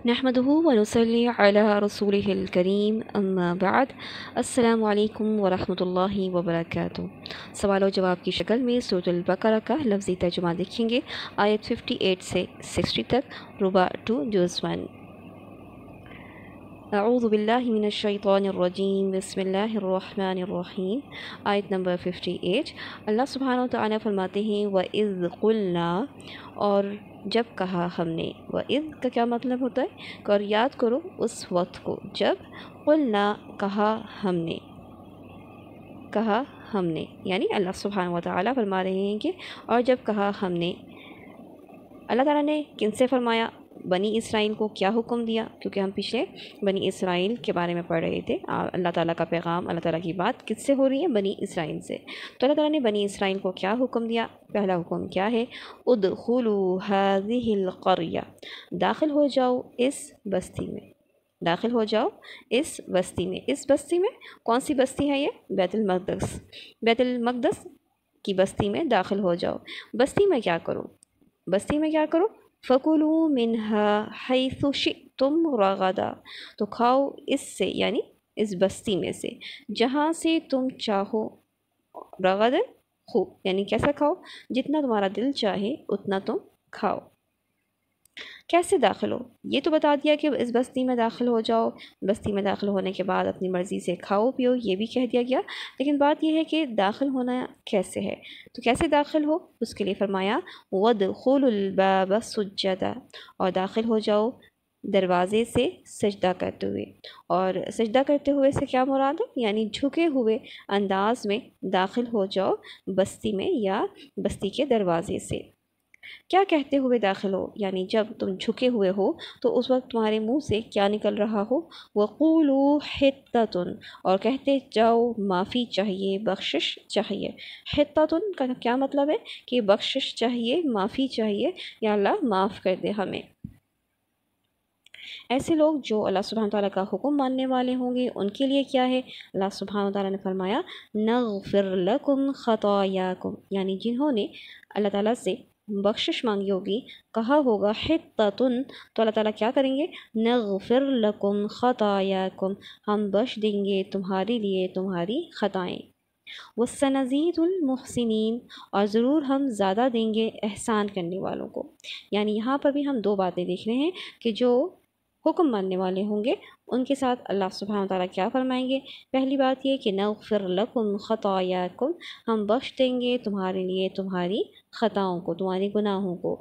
نحمده ونصلي على رسوله الکریم اما بعد السلام علیکم ورحمۃ اللہ وبرکاتہ۔ سوال و جواب کی شکل میں سورۃ البقرہ کا لفظی ترجمہ دیکھیں گے، آیت 58 سے 60 تک، ربع 2 جز 1۔ اعوذ باللہ من الشیطان الرجیم، بسم اللہ الرحمن الرحیم۔ آیت نمبر 58، اللہ سبحانہ وتعالی فرماتے ہیں وَإِذْ قُلْنَا، اور جب کہا ہم نے۔ وَإِذْ کا کیا مطلب ہوتا ہے؟ اور یاد کرو اس وقت کو جب قُلْنَا کہا ہم نے، یعنی اللہ سبحانہ وتعالی فرما رہے ہیں کہ اور جب کہا ہم نے، اللہ تعالیٰ نے کن سے فرمایا؟ بنی اسرائیل کو کیا حکم دیا؟ کیونکہ ہم پچھلے بنی اسرائیل کے بارے میں پڑھ رہے تھے، اللہ تعالیٰ کا پیغام، اللہ تعالیٰ کی بات کس سے ہو رہی ہے؟ بنی اسرائیل سے۔ تو اللہ تعالیٰ نے بنی اسرائیل کو کیا حکم دیا؟ پہلا حکم کیا ہے؟ ادخلوا هذه القریہ، داخل ہو جاؤ اس بستی میں، داخل ہو جاؤ اس بستی میں۔ اس بستی میں کون سی بستی ہے؟ یہ بیت المقدس، بیت المقدس کی بستی میں داخل ہو جاؤ۔ بستی میں کیا کرو؟ بستی میں کیا کرو؟ فَكُلُوا مِنْهَا حَيْثُ شِئْتُمْ رَغَدًا، تو کھاؤ اس سے، یعنی اس بستی میں سے جہاں سے تم چاہو، رغداً خوب، یعنی کیسا کھاؤ؟ جتنا تمہارا دل چاہے اتنا تم کھاؤ۔ کیسے داخل ہو؟ یہ تو بتا دیا کہ اس بستی میں داخل ہو جاؤ، بستی میں داخل ہونے کے بعد اپنی مرضی سے کھاؤ پیو، یہ بھی کہہ دیا گیا، لیکن بات یہ ہے کہ داخل ہونا کیسے ہے؟ تو کیسے داخل ہو؟ اس کے لیے فرمایا وَادْخُلُوا الْبَابَ سُجَّدًا، اور داخل ہو جاؤ دروازے سے سجدہ کرتے ہوئے۔ اور سجدہ کرتے ہوئے سے کیا مراد ہے؟ یعنی جھکے ہوئے انداز میں داخل ہو جاؤ بستی میں یا بستی کے دروازے سے۔ کیا کہتے ہوئے داخل ہو؟ یعنی جب تم جھکے ہوئے ہو تو اس وقت تمہارے منہ سے کیا نکل رہا ہو؟ وَقُولُوا حِطَّةٌ، اور کہتے جاؤ معافی چاہیے، بخشش چاہیے۔ حِطَّةٌ کا کیا مطلب ہے؟ کہ بخشش چاہیے، معافی چاہیے، یا اللہ معاف کر دے ہمیں۔ ایسے لوگ جو اللہ سبحانہ تعالیٰ کا حکم ماننے والے ہوں گے ان کے لیے کیا ہے؟ اللہ سبحانہ تعالیٰ نے فرمایا نغفر لکم خطایاکم، یعنی جنہوں نے اللہ تعالیٰ سے بخشش مانگی ہوگی، کہا ہوگا حطۃ، تو اللہ تعالیٰ کیا کریں گے؟ نغفر لکم خطایاکم، ہم بخش دیں گے تمہارے لیے تمہاری خطائیں۔ وَسَنَزِيدُ الْمُحْسِنِينَ، اور ضرور ہم زیادہ دیں گے احسان کرنے والوں کو۔ یعنی یہاں پر بھی ہم دو باتیں دیکھ رہے ہیں کہ جو حکم ماننے والے ہوں گے ان کے ساتھ اللہ سبحانہ وتعالیٰ کیا فرمائیں گے؟ پہلی بات یہ کہ نغفر لکم خطایاکم، ہم بخش دیں گے تمہارے لیے تمہاری خطاؤں کو، تمہارے گناہوں کو۔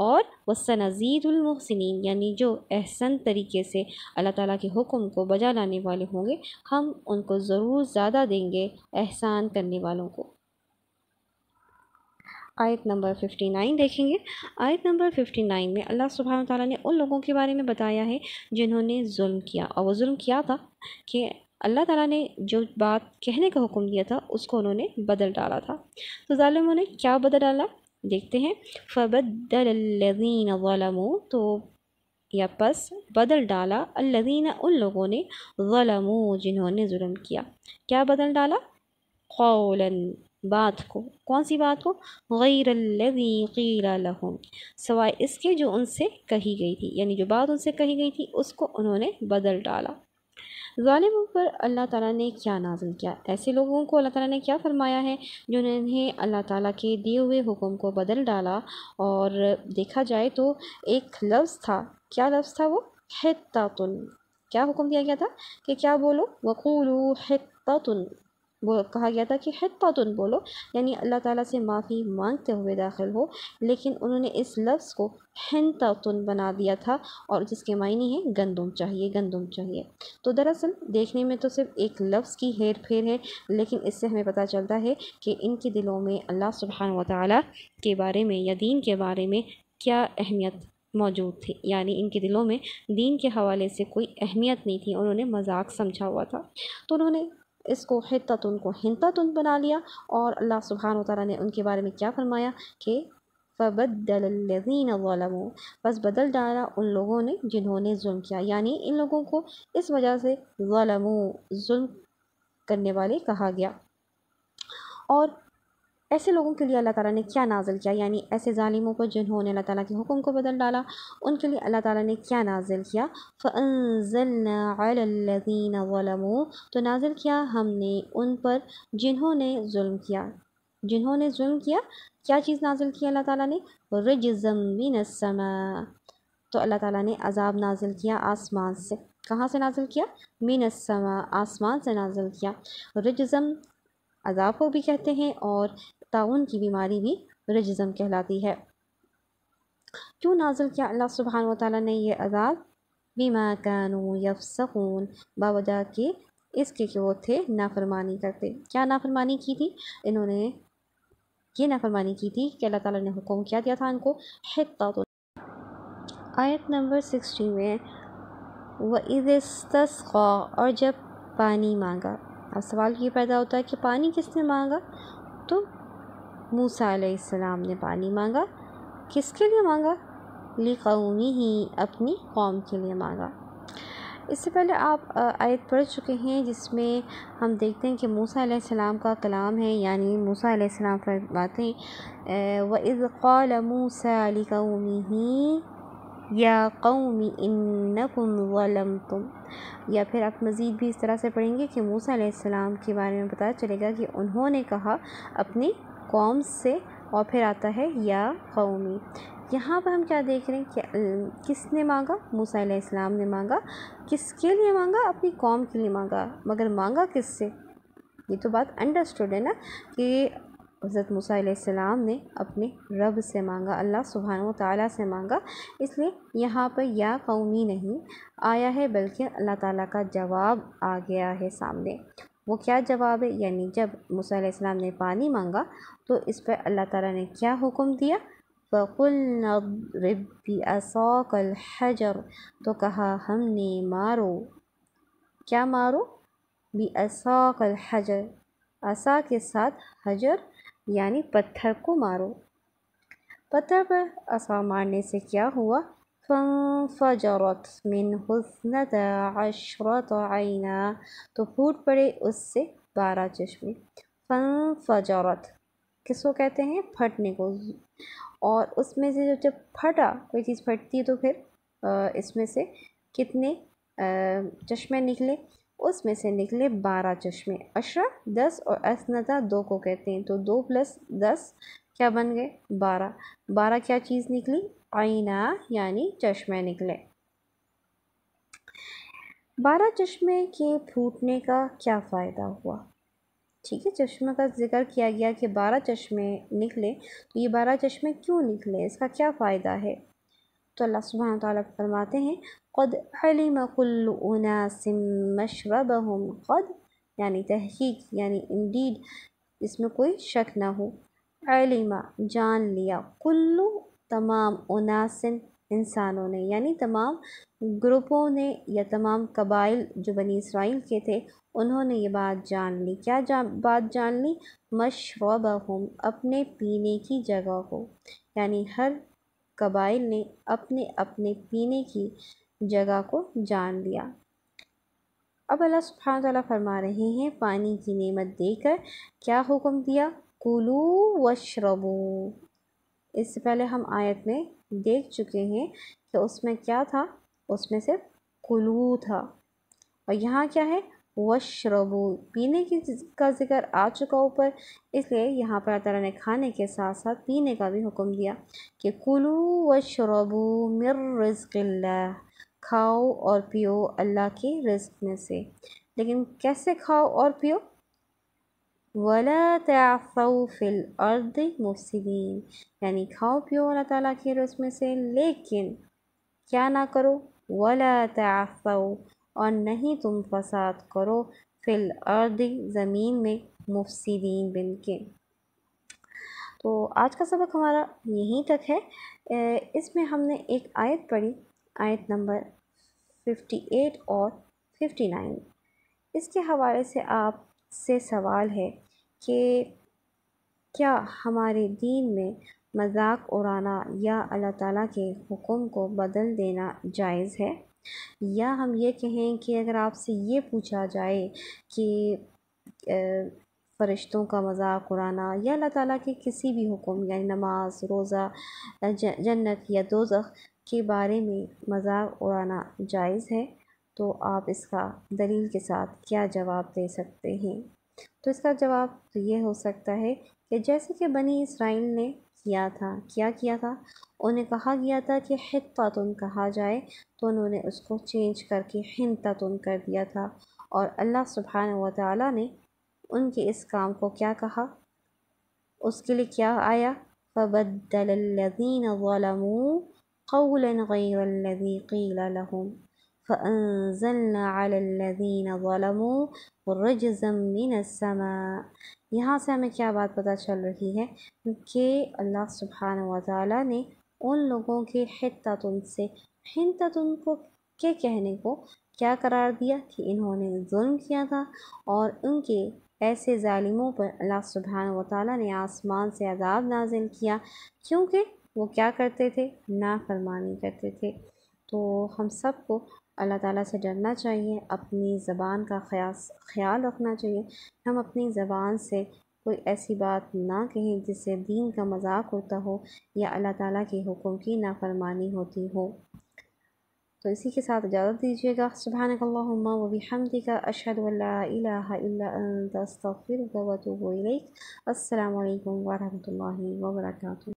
اور وَسَنَزِيدُ الْمُحْسِنِينَ، یعنی جو احسن طریقے سے اللہ تعالیٰ کے حکم کو بجا لانے والے ہوں گے ہم ان کو ضرور زیادہ دیں گے احسان کرنے والوں کو۔ آیت نمبر 59 دیکھیں گے۔ آیت نمبر 59 میں اللہ سبحانہ وتعالیٰ نے ان لوگوں کے بارے میں بتایا ہے جنہوں نے ظلم کیا، اور وہ ظلم کیا تھا کہ اللہ تعالیٰ نے جو بات کہنے کا حکم دیا تھا اس کو انہوں نے بدل ڈالا تھا۔ تو ظالموں نے کیا بدل ڈالا؟ دیکھتے ہیں۔ فَبَدَّلَ الَّذِينَ ظَلَمُوا، تو یا پس بدل ڈالا الذین، ان لوگوں نے، ظلموا، جنہوں نے ظلم کیا۔ کیا بدل ڈالا؟ قولاً، بات کو۔ کون سی بات کو؟ غیر الذی قیل لہم، سوائے اس کے جو ان سے کہی گئی تھی، یعنی جو بات ان سے کہی گئی تھی اس کو انہوں نے بدل ڈالا۔ ظالموں پر اللہ تعالیٰ نے کیا نازل کیا؟ ایسے لوگوں کو اللہ تعالیٰ نے کیا فرمایا ہے جنہوں نے اللہ تعالیٰ کے دیے ہوئے حکم کو بدل ڈالا؟ اور دیکھا جائے تو ایک لفظ تھا، کیا لفظ تھا وہ؟ حطۃ۔ کیا حکم دیا گیا تھا کہ کیا بولو؟ وقولوا حطۃ، وہ کہا گیا تھا کہ حطۃ بولو، یعنی اللہ تعالیٰ سے معافی مانگتے ہوئے داخل ہو، لیکن انہوں نے اس لفظ کو حنطۃ بنا دیا تھا، اور جس کے معنی ہے گندم چاہیے، گندم چاہیے۔ تو دراصل دیکھنے میں تو صرف ایک لفظ کی ہیر پھیر ہے، لیکن اس سے ہمیں پتہ چلتا ہے کہ ان کے دلوں میں اللہ سبحانہ وتعالیٰ کے بارے میں یا دین کے بارے میں کیا اہمیت موجود تھی، یعنی ان کے دلوں میں دین کے حوالے سے کوئی اہمیت نہیں تھی، انہوں نے مذاق سمجھا ہوا تھا، تو انہوں نے اس کو حطۃ کو حنطۃ بنا لیا۔ اور اللہ سبحانہ وتعالیٰ نے ان کے بارے میں کیا فرمایا کہ فَبَدَّلَ الَّذِينَ ظَلَمُوا، بس بدل ڈالا ان لوگوں نے جنہوں نے ظلم کیا، یعنی ان لوگوں کو اس وجہ سے ظلموا، ظلم کرنے والے کہا گیا۔ اور ایسے لوگوں کے لیے اللہ تعالیٰ نے کیا نازل کیا، یعنی ایسے ظالموں پر جنہوں نے اللہ تعالیٰ کے حکم کو بدل ڈالا، ان کے لیے اللہ تعالیٰ نے کیا نازل کیا؟ فَأَنزَلْنَا عَلَى الَّذِينَ ظَلَمُوا، تو نازل کیا ہم نے ان پر جنہوں نے ظلم کیا۔ جنہوں نے ظلم کیا، کیا چیز نازل کی اللہ تعالیٰ نے؟ رِجْزًا مِّنَ السَّمَاءِ، تو اللہ تعالیٰ نے عذاب نازل کیا آسمان سے۔ کہاں سے نازل کیا؟ مِّنَ السَّمَاء، آسمان سے نازل کیا۔ رِجْزًا عذاب کو بھی کہتے ہیں، اور طاعون کی بیماری بھی رجزم کہلاتی ہے۔ کیوں نازل کیا اللہ سبحانہ وتعالیٰ نے یہ عذاب؟ بما كانوا يفسقون، باوجہ کہ اس کے کہ وہ تھے نافرمانی کرتے۔ کیا نافرمانی کی تھی انہوں نے؟ یہ نافرمانی کی تھی کہ اللہ تعالیٰ نے حکم کیا دیا تھا ان کو حِطَّۃ۔ آیت نمبر 60 میں وَإِذِ اسْتَسْقَىٰ، اور جب پانی مانگا۔ اب سوال یہ پیدا ہوتا ہے کہ پانی کس نے مانگا؟ تو موسیٰ علیہ السلام نے پانی مانگا۔ کس کے لیے مانگا؟ لِقَوْمِهِ، اپنی قوم کے لیے مانگا۔ اس سے پہلے آپ آیت پڑھ چکے ہیں جس میں ہم دیکھتے ہیں کہ موسیٰ علیہ السلام کا کلام ہے، یعنی موسیٰ علیہ السلام فرماتے ہیں وَإِذْ قَالَ مُوسَىٰ لِقَوْمِهِ یا قوم انکم ظلمتم، یا پھر آپ مزید بھی اس طرح سے پڑھیں گے کہ موسیٰ علیہ السلام کے بارے میں پتہ چلے گا کہ انہوں نے کہا اپنی قوم سے، اور پھر آتا ہے یا قومی۔ یہاں پر ہم کیا دیکھ رہے ہیں کہ کس نے مانگا؟ موسیٰ علیہ السلام نے مانگا۔ کس کے لیے مانگا؟ اپنی قوم کے لیے مانگا، مگر مانگا کس سے؟ یہ تو بات انڈرسٹوڈ ہے نا کہ حضرت موسیٰ علیہ السلام نے اپنے رب سے مانگا، اللہ سبحانہ و تعالیٰ سے مانگا، اس لیے یہاں پر یا قومی نہیں آیا ہے بلکہ اللہ تعالیٰ کا جواب آ گیا ہے سامنے۔ وہ کیا جواب ہے؟ یعنی جب موسیٰ علیہ السلام نے پانی مانگا تو اس پر اللہ تعالیٰ نے کیا حکم دیا؟ فَقُلْنَا اضْرِب بِعَصَاكَ الْحَجَرَ، تو کہا ہم نے مارو۔ کیا مارو؟ بِعَصَاكَ الْحَجَرَ، عصا کے ساتھ حجر یعنی پتھر کو مارو۔ پتھر پر عصا مارنے سے کیا ہوا؟ فَانْفَجَرَتْ مِنْهُ اثْنَتَا عَشْرَةَ عَيْنًا، تو پھوٹ پڑے اس سے 12 چشمے۔ فَانْفَجَرَتْ کس کو کہتے ہیں؟ پھٹنے کو۔ اور اس میں سے جب پھٹا، کوئی چیز پھٹتی ہے تو پھر اس میں سے کتنے چشمے نکلے؟ اس میں سے نکلے 12 چشمے۔ 10 10 اور اثنتا 2 کو کہتے ہیں، تو 2 + 10 کیا بن گئے؟ 12۔ 12 کیا چیز نکلی؟ عینا یعنی چشمے نکلے۔ 12 چشمے کے پھوٹنے کا کیا فائدہ ہوا؟ ٹھیک ہے، چشمے کا ذکر کیا گیا کہ 12 چشمے نکلے، تو یہ 12 چشمے کیوں نکلے؟ اس کا کیا فائدہ ہے؟ تو اللہ سبحانہ وتعالیٰ فرماتے ہیں قد علم كل اناس مشربهم، قد یعنی تحقیق، یعنی انڈیڈ، اس میں کوئی شک نہ ہو۔ علم جان لیا، کل تمام، اناس انسانوں نے، یعنی تمام گروپوں نے یا تمام قبائل جو بنی اسرائیل کے تھے انہوں نے یہ بات جان لی۔ کیا بات جان لی؟ مشربہم، اپنے پینے کی جگہ کو، یعنی ہر قبائل نے اپنے اپنے پینے کی جگہ کو جان لیا۔ اب اللہ سبحانہ وتعالیٰ فرما رہے ہیں پانی کی نعمت دے کر کیا حکم دیا؟ کلو واشربو۔ اس سے پہلے ہم آیت میں دیکھ چکے ہیں کہ اس میں کیا تھا؟ اس میں صرف کلو تھا، اور یہاں کیا ہے؟ واشربو، پینے کی کا ذکر آ چکا اوپر، اس لیے یہاں پر اللہ تعالیٰ نے کھانے کے ساتھ ساتھ پینے کا بھی حکم دیا کہ کلو واشربو من رزق اللہ، کھاؤ اور پیو اللہ کے رزق میں سے۔ لیکن کیسے کھاؤ اور پیو؟ وَلَا تَعْثَوْا فِي الْأَرْضِ مُفْسِدِينَ، یعنی کھاؤ پیو اللہ تعالیٰ کے رزق میں سے، لیکن کیا نہ کرو؟ وَلَا تَعْثَوْا، اور نہیں تم فساد کرو، فی الارض، زمین میں، مفسدین، بن کے۔ تو آج کا سبق ہمارا یہیں تک ہے۔ اس میں ہم نے ایک آیت پڑھی، آیت نمبر 58 اور 59۔ اس کے حوالے سے آپ سے سوال ہے کہ کیا ہمارے دین میں مذاق اڑانا یا اللہ تعالیٰ کے حکم کو بدل دینا جائز ہے؟ یا ہم یہ کہیں کہ اگر آپ سے یہ پوچھا جائے کہ فرشتوں کا مذاق اڑانا یا اللہ تعالیٰ کے کسی بھی حکم یعنی نماز، روزہ، جنت یا دوزخ کے بارے میں مذاق اڑانا جائز ہے؟ تو آپ اس کا دلیل کے ساتھ کیا جواب دے سکتے ہیں؟ تو اس کا جواب تو یہ ہو سکتا ہے کہ جیسے کہ بنی اسرائیل نے کیا کیا تھا، انہیں کہا گیا تھا کہ حطۃ کہا جائے، تو انہوں نے اس کو چینج کر کے حنطۃ کر دیا تھا، اور اللہ سبحانہ و تعالیٰ نے ان کے اس کام کو کیا کہا، اس کے لیے کیا آیا، فَبَدَّلَ الَّذِينَ ظَلَمُوا قَوْلًا غَيْرَ الَّذِي قِيلَ لَهُمْ فَأَنزَلْنَا عَلَى الَّذِينَ ظَلَمُوا رِجْزًا مِّنَ السَّمَاءِ۔ یہاں سے ہمیں کیا بات پتہ چل رہی ہے کہ اللہ سبحانہ و تعالیٰ نے ان لوگوں کے حطۃ سے حنطۃ کو کے کہنے کو کیا قرار دیا کہ انہوں نے ظلم کیا تھا، اور ان کے ایسے ظالموں پر اللہ سبحانہ و تعالیٰ نے آسمان سے عذاب نازل کیا، کیونکہ وہ کیا کرتے تھے، نافرمانی کرتے تھے۔ تو ہم سب کو اللہ تعالیٰ سے ڈرنا چاہیے، اپنی زبان کا خیال رکھنا چاہیے، ہم اپنی زبان سے کوئی ایسی بات نہ کہیں جس سے دین کا مذاق ہوتا ہو یا اللہ تعالیٰ کے حکم کی نافرمانی ہوتی ہو۔ تو اسی کے ساتھ اجازت دیجیے گا۔ سبحانک اللہم و بحمدک، اشہد ان لا الہ الا انت، استغفرک و اتوب الیک۔ السلام علیکم ورحمۃ اللہ وبرکاتہ۔